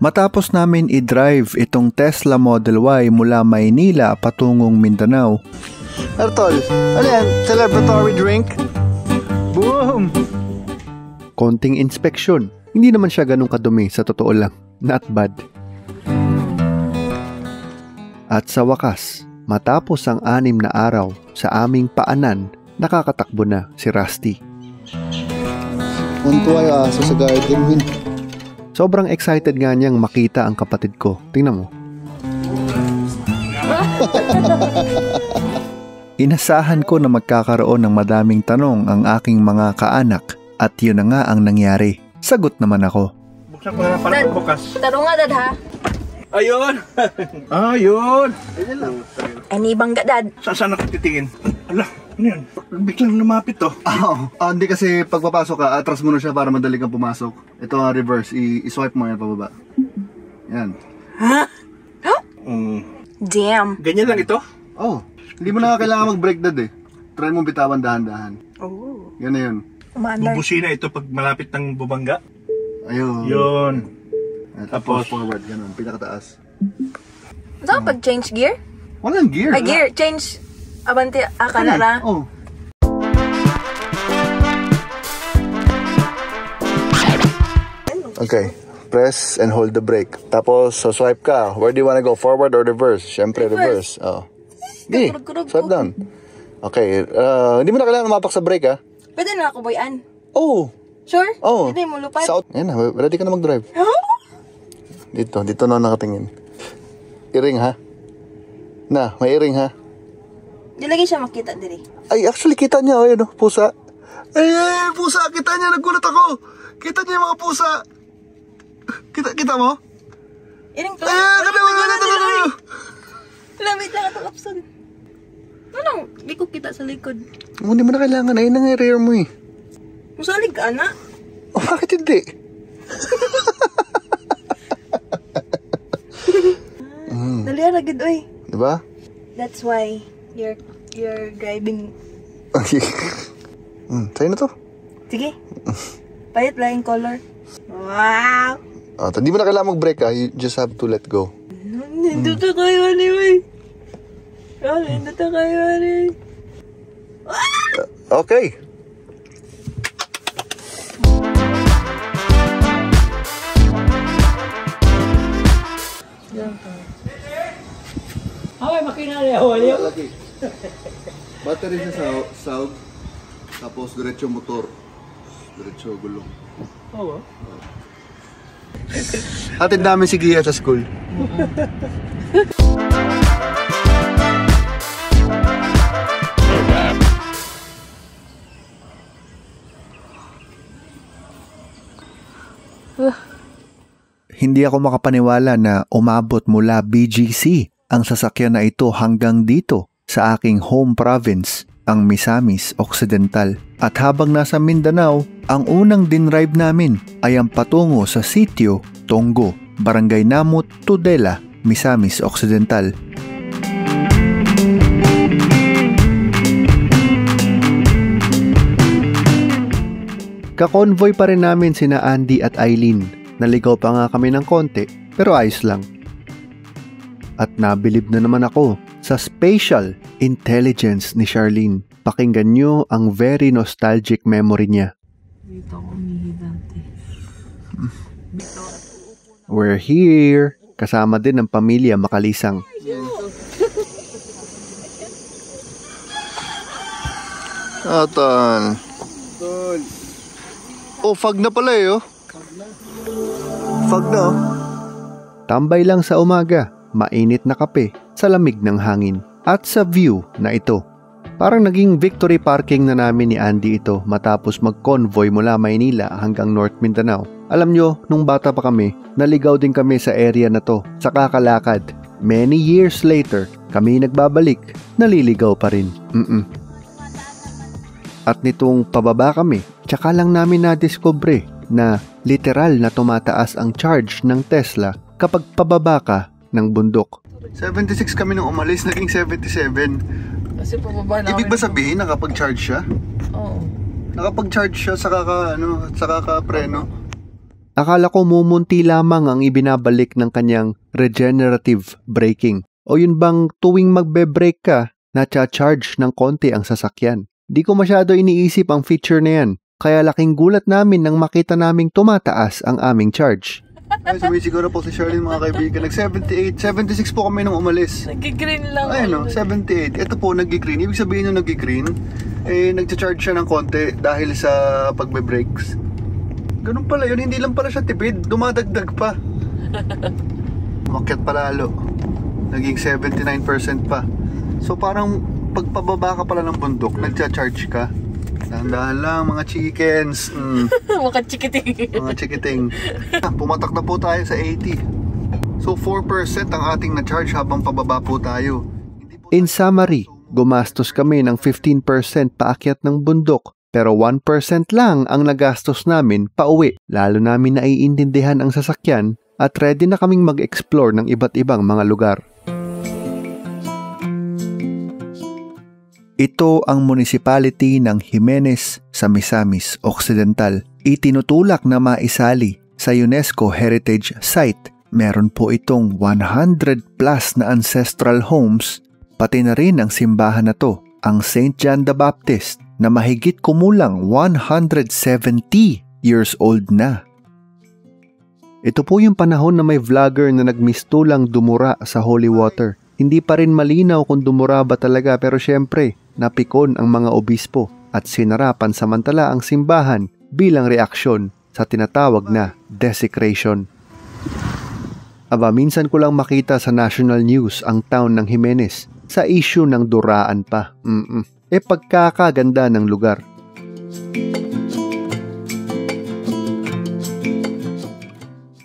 Matapos namin i-drive itong Tesla Model Y mula Maynila patungong Mindanao. Artol, ano yan? Celebratory drink? Boom! Konting inspeksyon. Hindi naman siya ganun kadumi, sa totoo lang. Not bad. At sa wakas, matapos ang 6 na araw sa aming paanan, nakakatakbo na si Rusty. Unto ay aso sa garden. Sobrang excited nga niyang makita ang kapatid ko. Tingnan mo. Inasahan ko na magkakaroon ng madaming tanong ang aking mga kaanak at yun na nga ang nangyari. Sagot naman ako. Buksan ko na para bukas. Taro nga, dad, ha? Ayun! Ayun! Any bangga, dad? Saan nakatitingin? Ala, ano yan? Biglang lumapit to. Hindi kasi pagpapasok ka, atras mo na siya para madali kang pumasok. Ito ang reverse, i-swipe mo yan pababa. Yan. Ha? Damn. Ganyan lang ito? Hindi mo na kailangan mag-break dad eh. Try mo bitawan dahan-dahan. Yan na yun. Bubusina ito pag malapit ng bubangga. Ayun. Yun. Tapos forward, ganun, pinakataas. Saan pag-change gear? Walang gear. Ay, gear, change. Abante, kanara. Okay, press and hold the brake. Tapos, so swipe ka. Where do you wanna go? Forward or reverse? Siyempre, reverse. Sige, swipe down. Okay, hindi mo na kailangan mapak sa brake, ha? Pwede na ako, boyan. Sure? Hindi mo lupad. Yan na, ready ka na mag-drive. Dito na nakatingin. I-ring, ha? May i-ring, ha? Di lagi siya makita, diri. Ay, actually, kita niya, pusa. Ay, pusa, kita niya, nagulat ako. Kita niya yung mga pusa. Kita mo? Iring to. Ay, Lamit lang ito, kapsun. Anong, di ko kita sa likod. Hindi mo na kailangan, ayun ang rear mo eh. Musalig ka, anak. Bakit hindi? Dalihan agad, oy. Diba? That's why you're driving. Okay. Sa'yo na to. Sige. Payat lang yung color. Wow! Hindi mo na kailangan mag-brake, ha? You just have to let go. Nandito kayo, anyway. Nandito kayo, anyway. Okay. Lagi. Battery siya sa sound. Tapos diretso motor. Diretso gulong. Hatid namin si Gia sa school. Hindi ako makapaniwala na umabot mula BGC ang sasakyan na ito hanggang dito sa aking home province, ang Misamis Occidental. At habang nasa Mindanao, ang unang dinrive namin ay ang patungo sa sitio Tonggo, Barangay Namut, Tudela, Misamis Occidental. Kakonvoy pa rin namin sina Andy at Eileen. Naligaw pa nga kami ng konti, pero ayos lang. At nabilib na naman ako sa spatial intelligence ni Charlene. Pakinggan nyo ang very nostalgic memory niya. We're here. Kasama din ang pamilya Makalisang. Atan. Fog na pala eh, Fog na, Tambay lang sa umaga, mainit na kape sa lamig ng hangin at sa view na ito. Parang naging victory parking na namin ni Andy ito matapos mag-convoy mula Maynila hanggang North Mindanao. Alam nyo, nung bata pa kami, naligaw din kami sa area na to sa kakalakad. Many years later, kami nagbabalik, naliligaw pa rin. At nitong pababa kami, tsaka lang namin na-discover na literal na tumataas ang charge ng Tesla kapag pababa ka ng bundok. 76 kami nung umalis, naging 77. Kasi pababa na. Ibig ba sabihin nakapag-charge siya? Oo. Nakapag-charge siya sa kaka-preno? Akala ko mumunti lamang ang ibinabalik ng kanyang regenerative braking. O yun bang tuwing magbe-brake ka, nacha-charge ng konti ang sasakyan. Di ko masyado iniisip ang feature na yan. Kaya laking gulat namin nang makita naming tumataas ang aming charge. Ay, sumisiguro po si Charlene mga kaibigan. Nag-78, 76 po kami nung umalis. Nag-green lang. Ay no, 78. Ito po nag-green. Ibig sabihin nung nag-green, nag-charge siya ng konti dahil sa pagbe-brakes. Ganun pala yun, hindi lang pala siya tipid, dumadagdag pa. Umakyat palalo. Naging 79% pa. So parang pagpababa ka pala ng bundok, nagcha-charge ka. Dahan-dahan lang mga chickens. Mga chikiting. Mga chikiting. Pumatak na po tayo sa 80. So 4% ang ating na-charge habang pababa po tayo. In summary, gumastos kami ng 15% paakyat ng bundok. Pero 1% lang ang nagastos namin pauwi. Lalo namin naiintindihan ang sasakyan at ready na kaming mag-explore ng iba't ibang mga lugar. Ito ang municipality ng Jimenez sa Misamis Occidental. Itinutulak na maisali sa UNESCO Heritage Site. Meron po itong 100 plus na ancestral homes, pati na rin ang simbahan na to, ang St. John the Baptist, na mahigit kumulang 170 years old na. Ito po yung panahon na may vlogger na nagmistulang dumura sa holy water. Hindi pa rin malinaw kung dumura ba talaga pero syempre, napikon ang mga obispo at sinarapan samantala ang simbahan bilang reaksyon sa tinatawag na desecration. Aba, minsan ko lang makita sa national news ang town ng Jimenez sa issue ng duraan pa. Pagkakaganda ng lugar.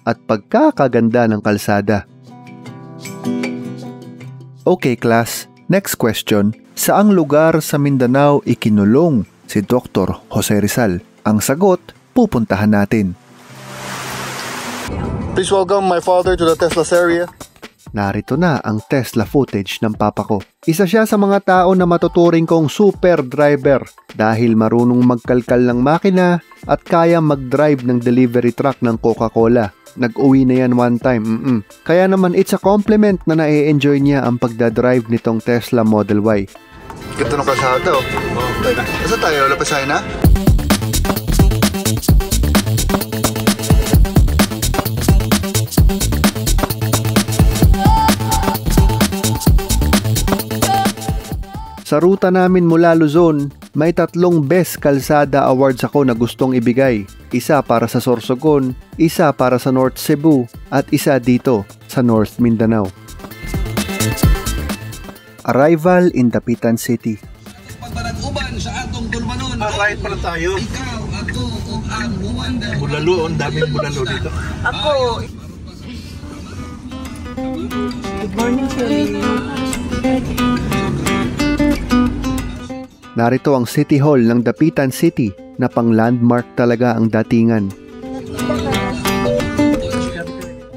At pagkakaganda ng kalsada. Okay class, next question. Saang lugar sa Mindanao ikinulong si Dr. Jose Rizal? Ang sagot, pupuntahan natin. Please welcome my father to the Tesla's area. Narito na ang Tesla footage ng papa ko. Isa siya sa mga tao na matuturing kong super driver dahil marunong magkalkal ng makina at kaya mag-drive ng delivery truck ng Coca-Cola. Nag-uwi na yan one time. Kaya naman it's a compliment na na-enjoy niya ang pagdadrive nitong Tesla Model Y. Ganda ng kalsada oh. Asa tayo? Lapasay na? Sa ruta namin mula Luzon, may 3 Best Kalsada Awards ako na gustong ibigay. Isa para sa Sorsogon, isa para sa North Cebu, at isa dito sa North Mindanao. Arrival in Dapitan City. Pagbarag-uban sa atong dulmanon. Right pala tayo. Ikaw, ako, o ang buwanda. Bulalo, ang daming bulalo dito. Ako. Good morning, Shelly. Narito ang City Hall ng Dapitan City na pang landmark talaga ang datingan.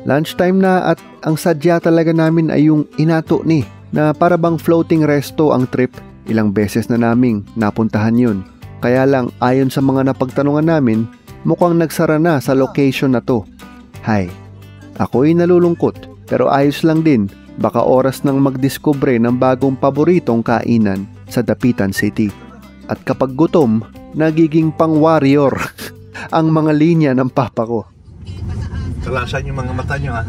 Lunchtime na at ang sadya talaga namin ay yung Inato ni na para bang floating resto ang trip. Ilang beses na naming napuntahan yun. Kaya lang ayon sa mga napagtanungan namin, mukhang nagsara na sa location na to. Hay, ako'y nalulungkot pero ayos lang din. Baka oras nang magdiskubre ng bagong paboritong kainan sa Dapitan City. At kapag gutom, nagiging pang-warrior ang mga linya ng papa ko. Kalasan yung mga mata nyo ha.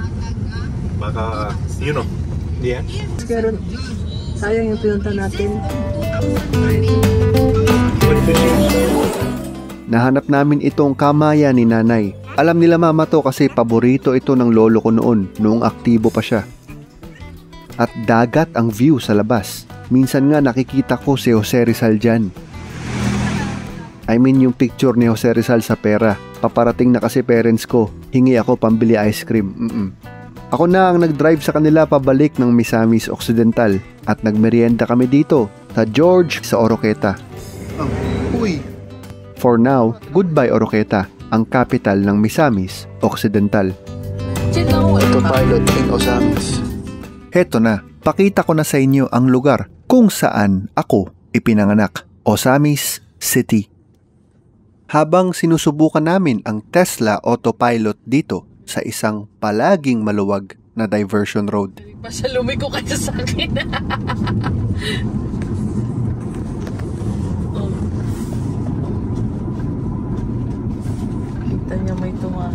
Baka, you know, yeah. Pero sayang yung pinunta natin. Nahanap namin itong kamaya ni nanay. Alam nila mama to kasi paborito ito ng lolo ko noong aktibo pa siya. At dagat ang view sa labas. Minsan nga nakikita ko si Jose Rizal dyan. I mean yung picture ni Jose Rizal sa pera. Paparating na kasi parents ko. Hingi ako pambili ice cream. Ako na ang nag-drive sa kanila pabalik ng Misamis Occidental. At nagmerienda kami dito sa George sa Oroqueta. Uy. For now, goodbye Oroqueta, ang capital ng Misamis Occidental. Autopilot in Osamis. Heto na, pakita ko na sa inyo ang lugar kung saan ako ipinanganak, Osamis City. habang sinusubukan namin ang Tesla Autopilot dito sa isang palaging maluwag na diversion road. Basta lumiko kayo sa akin. Kita niya may tunga.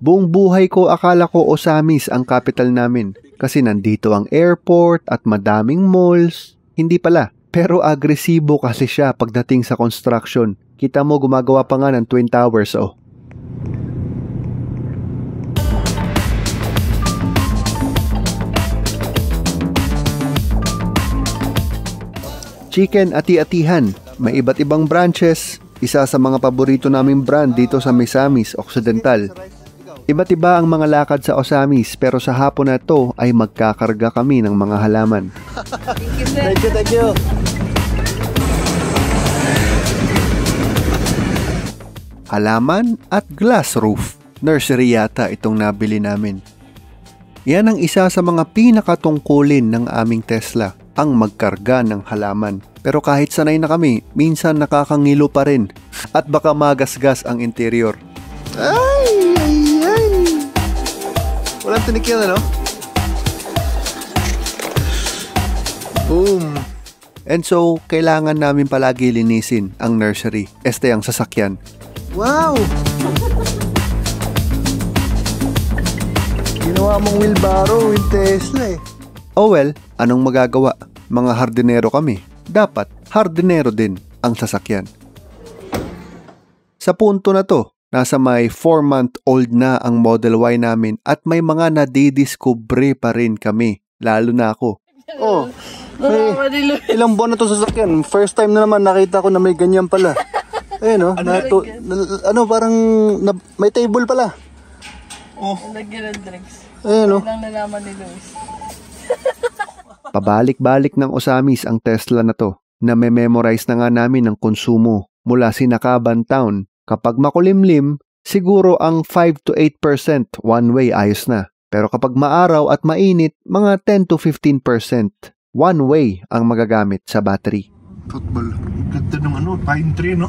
Buong buhay ko akala ko Osamis ang capital namin kasi nandito ang airport at madaming malls. Hindi pala, pero agresibo kasi siya pagdating sa construction. Kita mo gumagawa pa nga ng Twin Towers oh. Chicken ati-atihan, may iba't ibang branches. Isa sa mga paborito naming brand dito sa Misamis Occidental. Iba't iba ang mga lakad sa Osamis pero sa hapon na to ay magkakarga kami ng mga halaman. Thank you. Halaman at glass roof. Nursery yata itong nabili namin. Yan ang isa sa mga pinakatungkulin ng aming Tesla, ang magkarga ng halaman. Pero kahit sanay na kami, minsan nakakangilo pa rin at baka magasgas ang interior. Ay! Walang tinik yan, ano? Boom! And so, kailangan namin palagi linisin ang nursery, ang sasakyan. Wow! Ginawa mong wheelbarrow with Tesla eh. Oh well, anong magagawa? Mga hardinero kami. Dapat, hardinero din ang sasakyan. Sa punto na to, nasa may 4-month-old na ang Model Y namin at may mga nadidiskubre pa rin kami, lalo na ako. Oh, ilang buwan na to sasakyan. First time na naman nakita ko na may ganyan pala. Ayun parang may table pala. Oh. Lagyan ng drinks. Ayun lang nalaman ni Luis. Pabalik-balik ng Osamis ang Tesla na to. Na-memorize na nga namin ang konsumo mula Sinakaban Town. Kapag makulimlim, siguro ang 5 to 8% one-way ayos na. Pero kapag maaraw at mainit, mga 10 to 15% one-way ang magagamit sa battery. Football. Ganda ng pine tree, no?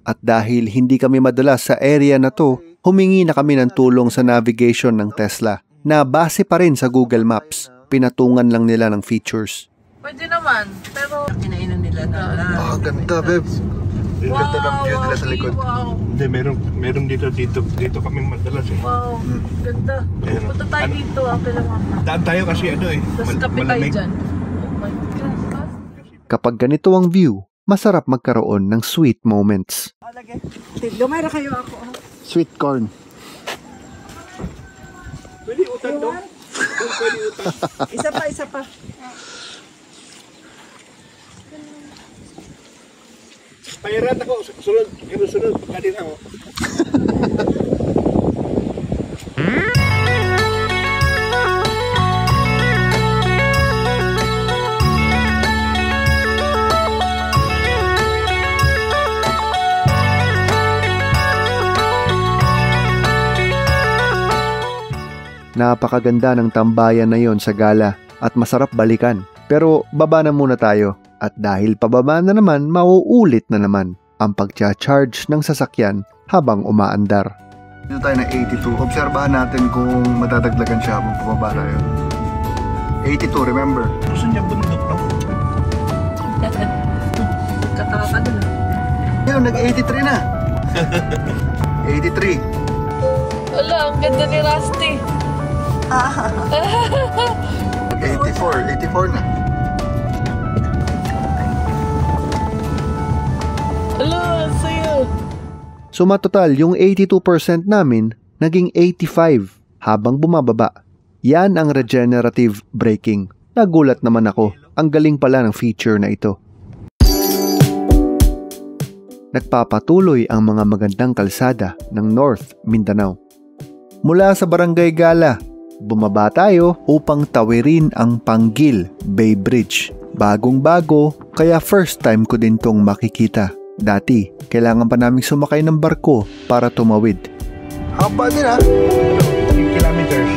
At dahil hindi kami madalas sa area na to, humingi na kami ng tulong sa navigation ng Tesla na base pa rin sa Google Maps. Pinatungan lang nila ng features. Pwede naman, pero kinainan nila na. Ganda, babe. Ganda ng view nila sa likod. Wow. Hindi, meron dito kami madalas eh. Wow, ganda. Punta tayo dito, Daan tayo kasi Tapos kape tayo dyan. Oh my God. Kapag ganito ang view, masarap magkaroon ng sweet moments. Lumera kayo ako. Sweet corn. Pwede utang daw. Pwede utang. Isa pa. Payaran ako, sunod, pagkadin ako. Napakaganda ng tambayan na yon sa gala at masarap balikan. Pero baba na muna tayo at dahil pababa na naman, mauulit na naman ang pagcha-charge ng sasakyan habang umaandar. Dito tayo na 82. Obserbahan natin kung madadaglagan siya habang pababa tayo. 82, remember? Gusto niya bundok, no? Kataka na. Yun, nag-83 na. 83. Wala, ang ganda ni Rusty. 84 na. Hello, sa'yo. Sumatotal, yung 82% namin naging 85 habang bumababa. Yan ang regenerative braking. Nagulat naman ako. Ang galing pala ng feature na ito. Nagpapatuloy ang mga magandang kalsada ng North Mindanao. Mula sa Barangay Gala, bumaba tayo upang tawirin ang Panggil Bay Bridge. Bagong-bago, kaya first time ko din tong makikita. Dati, kailangan pa naming sumakay ng barko para tumawid. Haba din ha? 10 kilometers.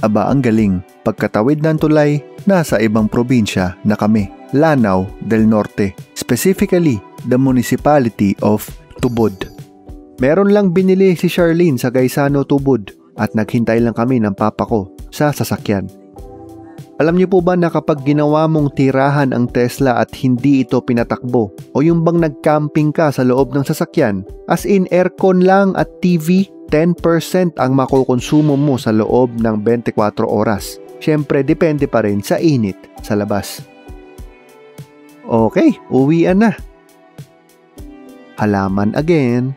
Aba, ang galing. Pagkatawid ng tulay, nasa ibang probinsya na kami, Lanao del Norte, specifically the municipality of Tubod. Meron lang binili si Charlene sa Gaisano Tubod at naghintay lang kami ng papa ko sa sasakyan. Alam niyo po ba na kapag ginawa mong tirahan ang Tesla at hindi ito pinatakbo o yung bang nag-camping ka sa loob ng sasakyan, as in aircon lang at TV, 10% ang makukonsumo mo sa loob ng 24 oras. Siyempre, depende pa rin sa init sa labas. Okay, uwian na. Halaman again.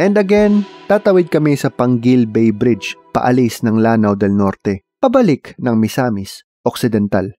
And again, tatawid kami sa Panguil Bay Bridge, paalis ng Lanao del Norte, pabalik ng Misamis Occidental.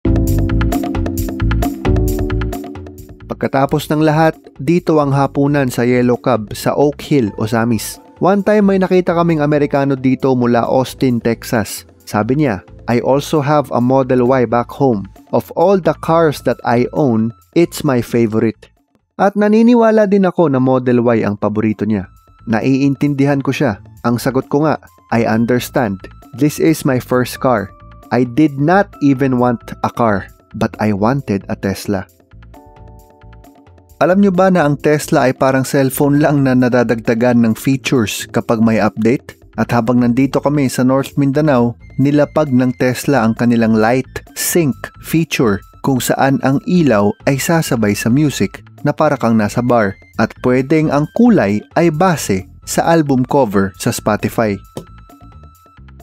Pagkatapos ng lahat, dito ang hapunan sa Yellow Cab sa Oak Hill, Osamis. One time may nakita kaming Amerikano dito mula Austin, Texas. Sabi niya, I also have a Model Y back home. Of all the cars that I own, it's my favorite. At naniniwala din ako na Model Y ang paborito niya. Naiintindihan ko siya. Ang sagot ko nga, I understand. This is my first car. I did not even want a car, but I wanted a Tesla. Alam nyo ba na ang Tesla ay parang cellphone lang na nadadagdagan ng features kapag may update? At habang nandito kami sa North Mindanao, nilapag ng Tesla ang kanilang Light Sync feature kung saan ang ilaw ay sasabay sa music na para kang nasa bar at pwedeng ang kulay ay base sa album cover sa Spotify.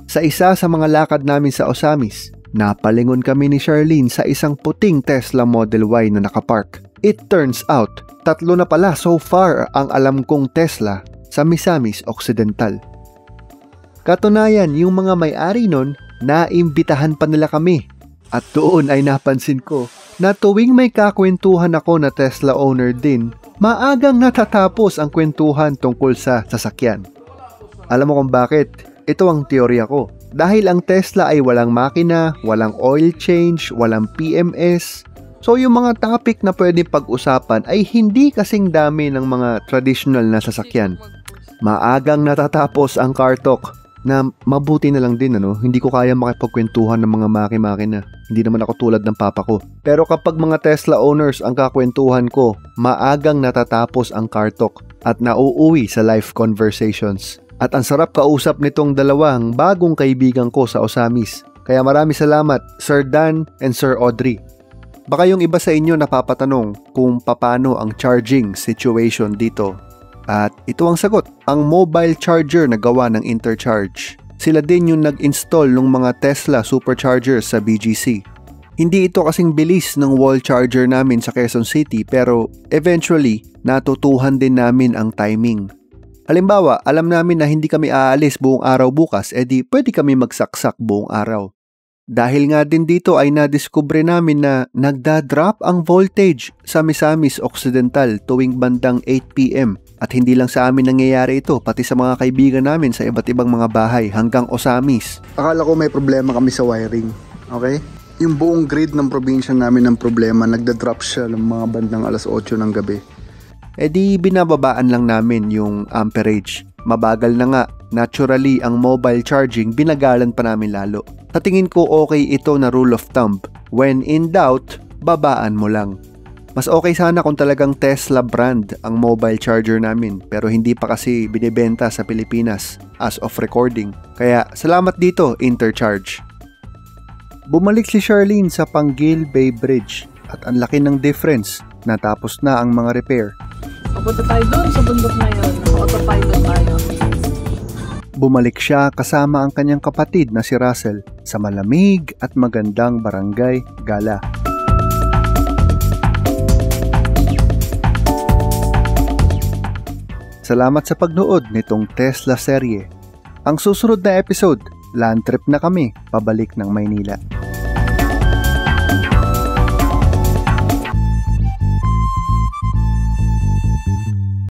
Sa isa sa mga lakad namin sa Osamis, napalingon kami ni Charlene sa isang puting Tesla Model Y na nakapark. It turns out, 3 na pala so far ang alam kong Tesla sa Misamis Occidental. Katunayan, yung mga may-ari nun, naimbitahan pa nila kami. At doon ay napansin ko na tuwing may kakwentuhan ako na Tesla owner din, maagang natatapos ang kwentuhan tungkol sa sasakyan. Alam mo kung bakit? Ito ang teorya ko. Dahil ang Tesla ay walang makina, walang oil change, walang PMS. So yung mga topic na pwede pag-usapan ay hindi kasing dami ng mga traditional na sasakyan. Maagang natatapos ang car talk na mabuti na lang din hindi ko kaya makipagkwentuhan ng mga makina. Hindi naman ako tulad ng papa ko. Pero kapag mga Tesla owners ang kakwentuhan ko, maagang natatapos ang car talk at nauuwi sa live conversations. At ang sarap kausap nitong dalawang bagong kaibigan ko sa Osamis. Kaya marami salamat Sir Dan and Sir Audrey. Baka yung iba sa inyo napapatanong kung paano ang charging situation dito. At ito ang sagot, ang mobile charger na gawa ng Intercharge. Sila din yung nag-install ng mga Tesla superchargers sa BGC. Hindi ito kasing bilis ng wall charger namin sa Quezon City pero eventually natutuhan din namin ang timing. Halimbawa, alam namin na hindi kami aalis buong araw bukas, edi pwede kami magsaksak buong araw. Dahil nga din dito ay nadiskubre namin na nagda-drop ang voltage sa Misamis Occidental tuwing bandang 8 PM. At hindi lang sa amin nangyayari ito, pati sa mga kaibigan namin sa iba't ibang mga bahay hanggang Osamis. Akala ko may problema kami sa wiring, okay? Yung buong grid ng probinsya namin ng problema, nagda-drop siya ng mga bandang alas 8 ng gabi. E di binababaan lang namin yung amperage. Mabagal na nga, naturally ang mobile charging binagalan pa namin lalo. Sa tingin ko okay ito na rule of thumb. When in doubt, babaan mo lang. Mas okay sana kung talagang Tesla brand ang mobile charger namin pero hindi pa kasi binibenta sa Pilipinas as of recording. Kaya salamat dito, Intercharge. Bumalik si Charlene sa Panguil Bay Bridge at ang laki ng difference. Natapos na ang mga repair. Papunta tayo doon sa bundok na yun. Naka-autopilot tayo. Bumalik siya kasama ang kanyang kapatid na si Russell sa malamig at magandang barangay Gala. Salamat sa pagnood nitong Tesla serye. Ang susunod na episode, land trip na kami pabalik ng Maynila.